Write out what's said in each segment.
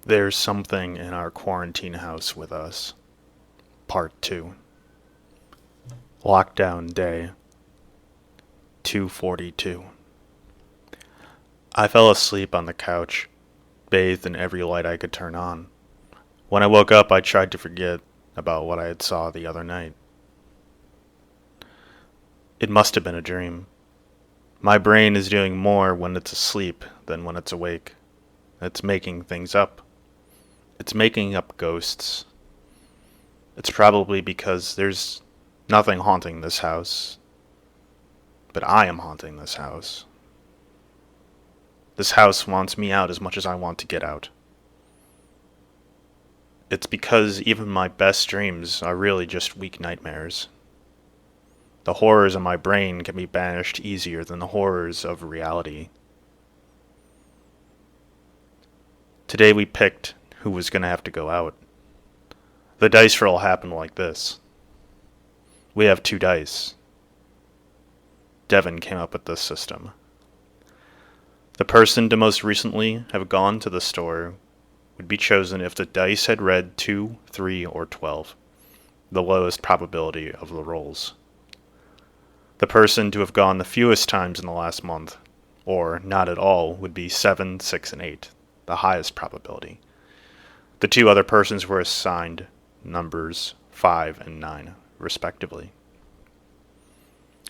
There's something in our quarantine house with us. Part 2. Lockdown Day 242. I fell asleep on the couch, bathed in every light I could turn on. When I woke up, I tried to forget about what I had saw the other night. It must have been a dream. My brain is doing more when it's asleep than when it's awake. It's making things up. It's making up ghosts. It's probably because there's nothing haunting this house, but I am haunting this house. This house wants me out as much as I want to get out. It's because even my best dreams are really just weak nightmares. The horrors in my brain can be banished easier than the horrors of reality. Today we picked who was going to have to go out. The dice roll happened like this. We have 2 dice. Devin came up with this system. The person to most recently have gone to the store would be chosen if the dice had read 2, 3, or 12, the lowest probability of the rolls. The person to have gone the fewest times in the last month, or not at all, would be 7, 6, and 8, the highest probability. The 2 other persons were assigned numbers 5 and 9, respectively.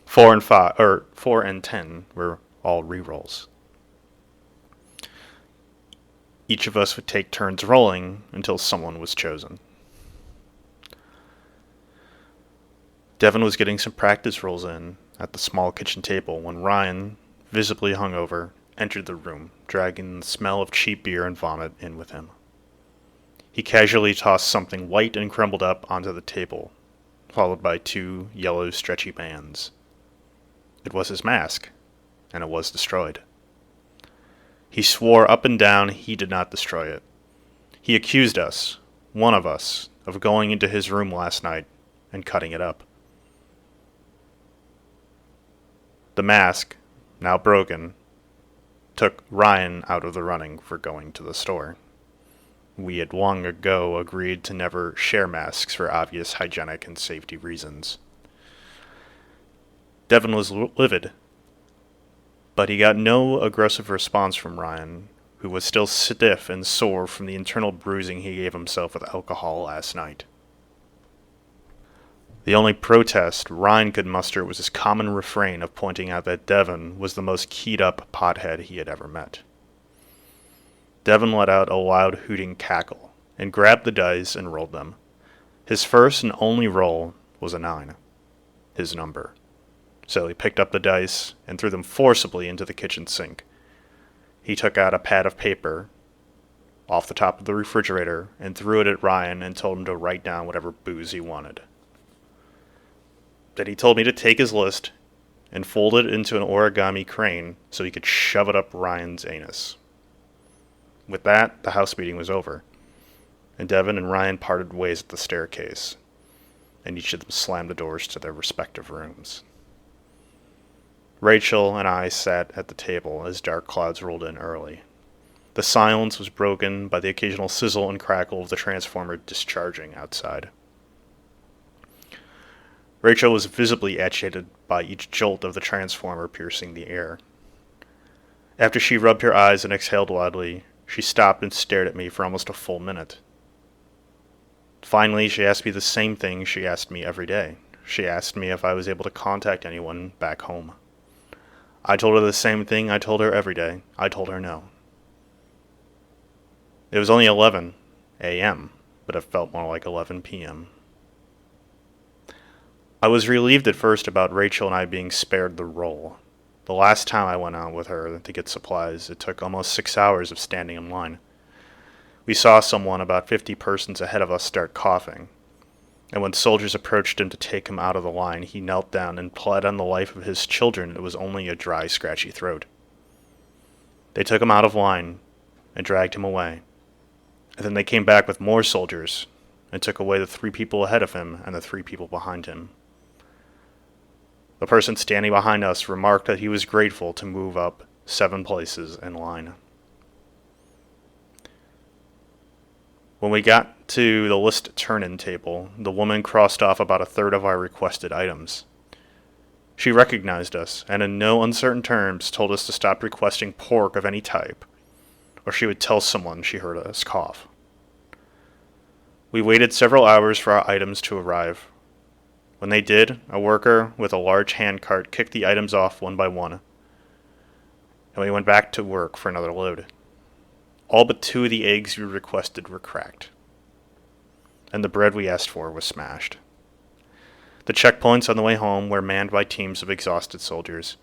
4 and 10 were all rerolls. Each of us would take turns rolling until someone was chosen. Devin was getting some practice rolls in at the small kitchen table when Ryan, visibly hungover, entered the room, dragging the smell of cheap beer and vomit in with him. He casually tossed something white and crumbled up onto the table, followed by 2 yellow stretchy bands. It was his mask, and it was destroyed. He swore up and down he did not destroy it. He accused us, one of us, of going into his room last night and cutting it up. The mask, now broken, took Ryan out of the running for going to the store. We had long ago agreed to never share masks for obvious hygienic and safety reasons. Devin was livid, but he got no aggressive response from Ryan, who was still stiff and sore from the internal bruising he gave himself with alcohol last night. The only protest Ryan could muster was his common refrain of pointing out that Devin was the most keyed-up pothead he had ever met. Devin let out a loud hooting cackle, and grabbed the dice and rolled them. His first and only roll was a 9, his number. So he picked up the dice and threw them forcibly into the kitchen sink. He took out a pad of paper off the top of the refrigerator and threw it at Ryan and told him to write down whatever booze he wanted. Then he told me to take his list and fold it into an origami crane so he could shove it up Ryan's anus. With that, the house meeting was over, and Devin and Ryan parted ways at the staircase, and each of them slammed the doors to their respective rooms. Rachel and I sat at the table as dark clouds rolled in early. The silence was broken by the occasional sizzle and crackle of the transformer discharging outside. Rachel was visibly agitated by each jolt of the transformer piercing the air. After she rubbed her eyes and exhaled wildly, she stopped and stared at me for almost a full minute. Finally, she asked me the same thing she asked me every day. She asked me if I was able to contact anyone back home. I told her the same thing I told her every day. I told her no. It was only 11 a.m., but it felt more like 11 p.m. I was relieved at first about Rachel and I being spared the roll. The last time I went out with her to get supplies, it took almost 6 hours of standing in line. We saw someone about 50 persons ahead of us start coughing, and when soldiers approached him to take him out of the line, he knelt down and pled on the life of his children it was only a dry, scratchy throat. They took him out of line and dragged him away, and then they came back with more soldiers and took away the 3 people ahead of him and the 3 people behind him. The person standing behind us remarked that he was grateful to move up 7 places in line. When we got to the list turn-in table, the woman crossed off about a third of our requested items. She recognized us, and in no uncertain terms told us to stop requesting pork of any type, or she would tell someone she heard us cough. We waited several hours for our items to arrive. When they did, a worker with a large hand cart kicked the items off one by one, and we went back to work for another load. All but 2 of the eggs we requested were cracked, and the bread we asked for was smashed. The checkpoints on the way home were manned by teams of exhausted soldiers.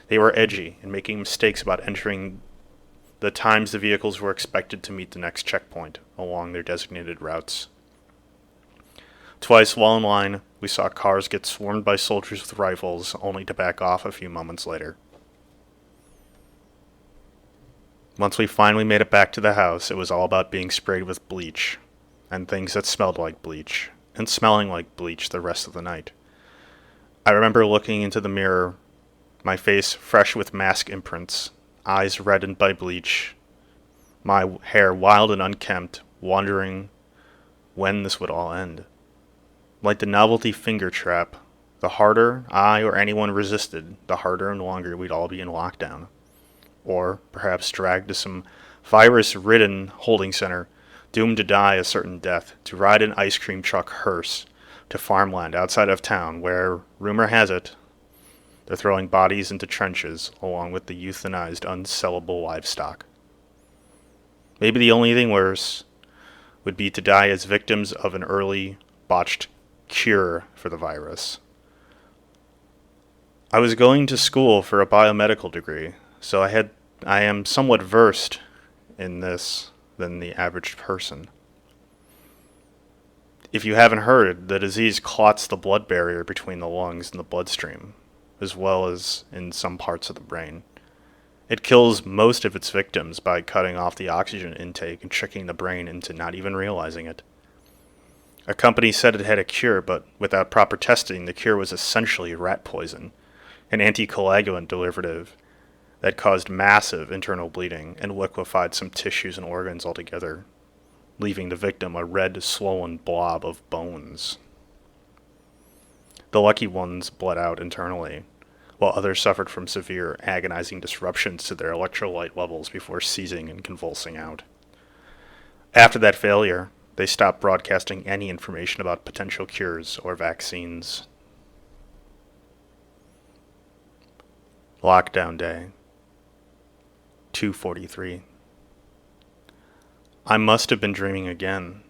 They were edgy and making mistakes about entering the times the vehicles were expected to meet the next checkpoint along their designated routes. Twice while in line, we saw cars get swarmed by soldiers with rifles, only to back off a few moments later. Once we finally made it back to the house, it was all about being sprayed with bleach, and things that smelled like bleach, and smelling like bleach the rest of the night. I remember looking into the mirror, my face fresh with mask imprints, eyes reddened by bleach, my hair wild and unkempt, wondering when this would all end. Like the novelty finger trap, the harder I or anyone resisted, the harder and longer we'd all be in lockdown. Or perhaps dragged to some virus-ridden holding center, doomed to die a certain death, to ride an ice cream truck hearse to farmland outside of town where, rumor has it, they're throwing bodies into trenches along with the euthanized, unsellable livestock. Maybe the only thing worse would be to die as victims of an early, botched cure for the virus. I was going to school for a biomedical degree, so I am somewhat versed in this than the average person. If you haven't heard, the disease clots the blood barrier between the lungs and the bloodstream, as well as in some parts of the brain. It kills most of its victims by cutting off the oxygen intake and tricking the brain into not even realizing it. A company said it had a cure, but without proper testing, the cure was essentially rat poison, an anticoagulant derivative that caused massive internal bleeding and liquefied some tissues and organs altogether, leaving the victim a red, swollen blob of bones. The lucky ones bled out internally, while others suffered from severe, agonizing disruptions to their electrolyte levels before seizing and convulsing out. After that failure, they stopped broadcasting any information about potential cures or vaccines. Lockdown Day, 2:43. I must have been dreaming again.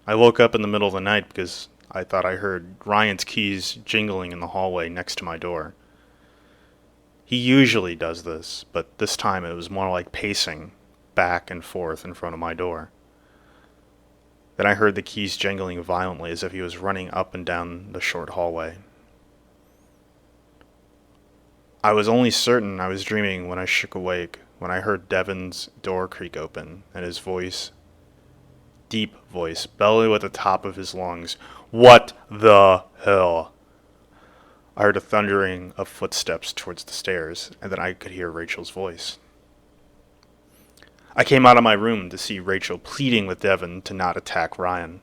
I woke up in the middle of the night because I thought I heard Ryan's keys jingling in the hallway next to my door. He usually does this, but this time it was more like pacing back and forth in front of my door. Then I heard the keys jingling violently as if he was running up and down the short hallway. I was only certain I was dreaming when I shook awake, when I heard Devin's door creak open, and his voice, deep voice, bellowed at the top of his lungs, "What the hell?" I heard a thundering of footsteps towards the stairs, and then I could hear Rachel's voice. I came out of my room to see Rachel pleading with Devin to not attack Ryan.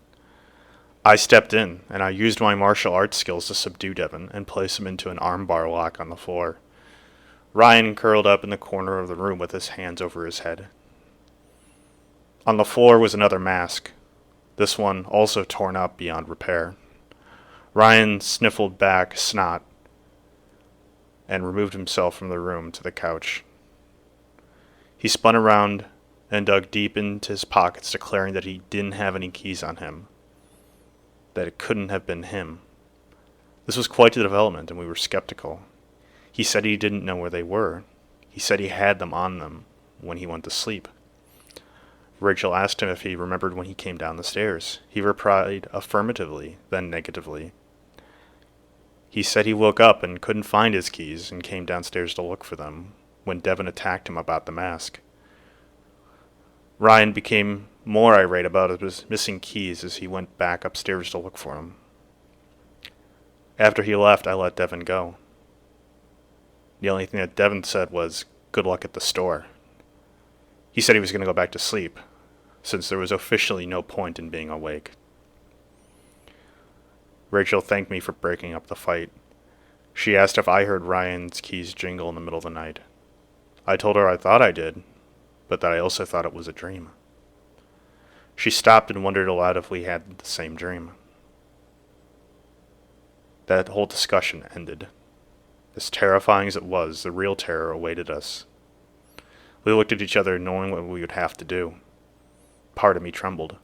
I stepped in, and I used my martial arts skills to subdue Devin and place him into an armbar lock on the floor. Ryan curled up in the corner of the room with his hands over his head. On the floor was another mask, this one also torn up beyond repair. Ryan sniffled back snot and removed himself from the room to the couch. He spun around and dug deep into his pockets, declaring that he didn't have any keys on him, that it couldn't have been him. This was quite a development, and we were skeptical. He said he didn't know where they were. He said he had them on them when he went to sleep. Rachel asked him if he remembered when he came down the stairs. He replied affirmatively, then negatively. He said he woke up and couldn't find his keys and came downstairs to look for them when Devin attacked him about the mask. Ryan became more irate about his missing keys as he went back upstairs to look for them. After he left, I let Devin go. The only thing that Devin said was, "Good luck at the store." He said he was going to go back to sleep, since there was officially no point in being awake. Rachel thanked me for breaking up the fight. She asked if I heard Ryan's keys jingle in the middle of the night. I told her I thought I did, but that I also thought it was a dream. She stopped and wondered aloud if we had the same dream. That whole discussion ended. As terrifying as it was, the real terror awaited us. We looked at each other knowing what we would have to do. Part of me trembled.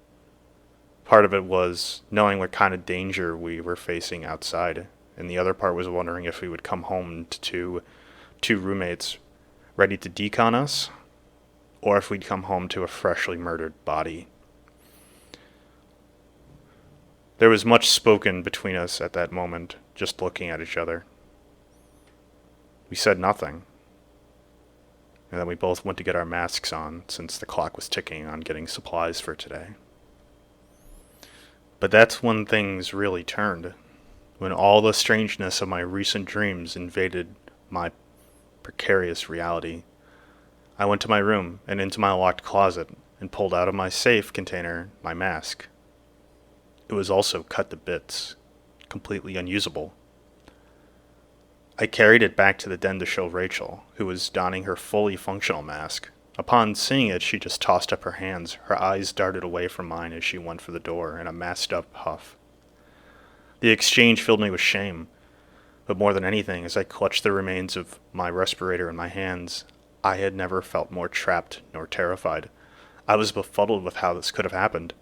Part of it was knowing what kind of danger we were facing outside, and the other part was wondering if we would come home to two roommates ready to decon us, or if we'd come home to a freshly murdered body. There was much spoken between us at that moment, just looking at each other. We said nothing, and then we both went to get our masks on, since the clock was ticking on getting supplies for today. But that's when things really turned, when all the strangeness of my recent dreams invaded my precarious reality. I went to my room and into my locked closet and pulled out of my safe container my mask. It was also cut to bits, completely unusable. I carried it back to the den to show Rachel, who was donning her fully functional mask. Upon seeing it, she just tossed up her hands. Her eyes darted away from mine as she went for the door in a masked-up huff. The exchange filled me with shame, but more than anything, as I clutched the remains of my respirator in my hands, I had never felt more trapped nor terrified. I was befuddled with how this could have happened.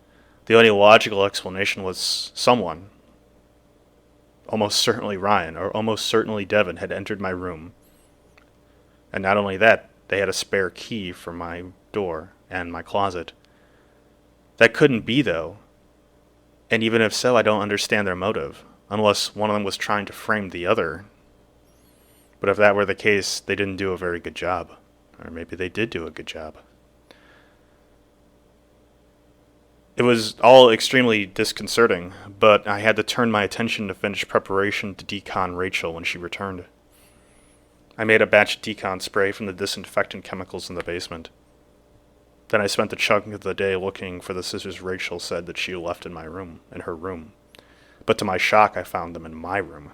The only logical explanation was someone, almost certainly Ryan, or almost certainly Devin, had entered my room. And not only that, they had a spare key for my door and my closet. That couldn't be, though. And even if so, I don't understand their motive, unless one of them was trying to frame the other. But if that were the case, they didn't do a very good job. Or maybe they did do a good job. It was all extremely disconcerting, but I had to turn my attention to finish preparation to decon Rachel when she returned. I made a batch of decon spray from the disinfectant chemicals in the basement. Then I spent the chunk of the day looking for the scissors Rachel said that she left in her room. But to my shock, I found them in my room.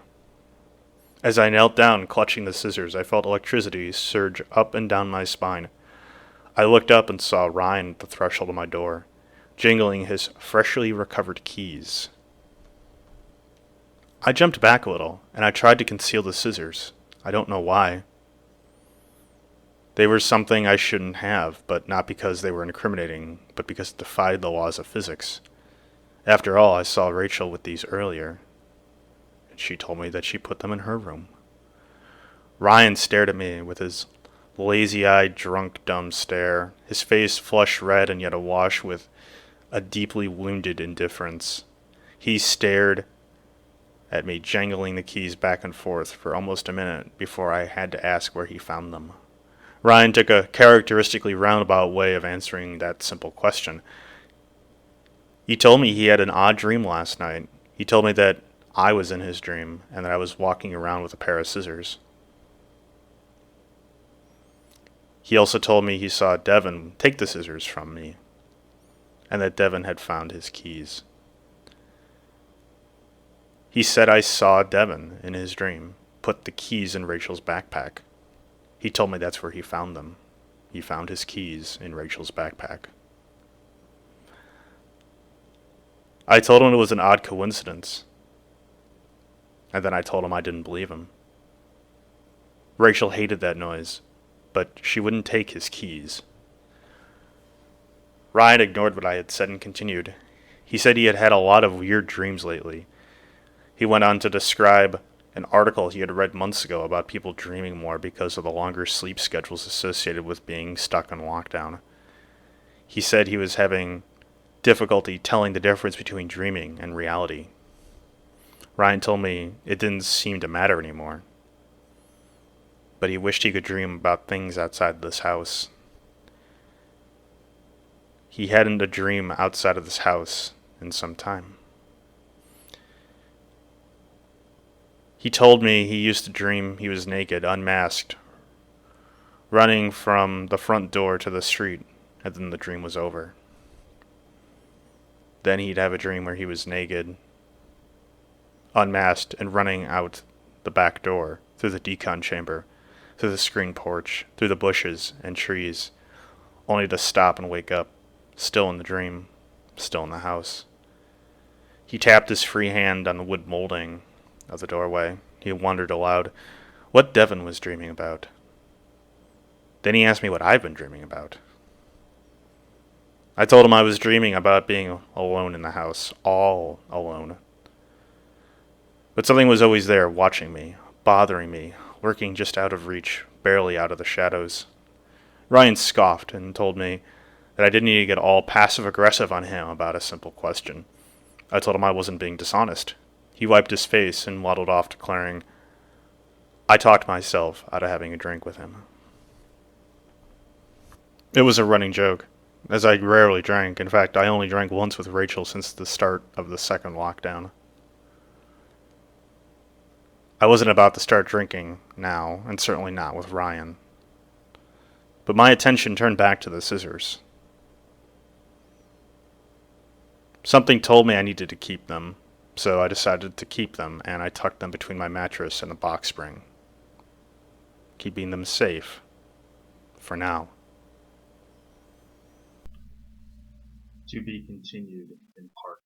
As I knelt down, clutching the scissors, I felt electricity surge up and down my spine. I looked up and saw Ryan at the threshold of my door, jingling his freshly recovered keys. I jumped back a little, and I tried to conceal the scissors. I don't know why. They were something I shouldn't have, but not because they were incriminating, but because it defied the laws of physics. After all, I saw Rachel with these earlier, and she told me that she put them in her room. Ryan stared at me with his lazy-eyed, drunk, dumb stare, his face flushed red and yet awash with a deeply wounded indifference. He stared at me, jangling the keys back and forth for almost a minute before I had to ask where he found them. Ryan took a characteristically roundabout way of answering that simple question. He told me he had an odd dream last night. He told me that I was in his dream and that I was walking around with a pair of scissors. He also told me he saw Devin take the scissors from me, and that Devin had found his keys. He said I saw Devin, in his dream, put the keys in Rachel's backpack. He told me that's where he found them. He found his keys in Rachel's backpack. I told him it was an odd coincidence, and then I told him I didn't believe him. Rachel hated that noise, but she wouldn't take his keys. Ryan ignored what I had said and continued. He said he had had a lot of weird dreams lately. He went on to describe an article he had read months ago about people dreaming more because of the longer sleep schedules associated with being stuck in lockdown. He said he was having difficulty telling the difference between dreaming and reality. Ryan told me it didn't seem to matter anymore, but he wished he could dream about things outside this house. He hadn't a dream outside of this house in some time. He told me he used to dream he was naked, unmasked, running from the front door to the street, and then the dream was over. Then he'd have a dream where he was naked, unmasked, and running out the back door, through the decon chamber, through the screen porch, through the bushes and trees, only to stop and wake up, still in the dream, still in the house. He tapped his free hand on the wood molding of the doorway. He wondered aloud what Devon was dreaming about. Then he asked me what I've been dreaming about. I told him I was dreaming about being alone in the house, all alone. But something was always there, watching me, bothering me, lurking just out of reach, barely out of the shadows. Ryan scoffed and told me that I didn't need to get all passive-aggressive on him about a simple question. I told him I wasn't being dishonest. He wiped his face and waddled off, declaring, I talked myself out of having a drink with him. It was a running joke, as I rarely drank. In fact, I only drank once with Rachel since the start of the second lockdown. I wasn't about to start drinking now, and certainly not with Ryan. But my attention turned back to the scissors. Something told me I needed to keep them, so I decided to keep them, and I tucked them between my mattress and the box spring, keeping them safe for now. To be continued in part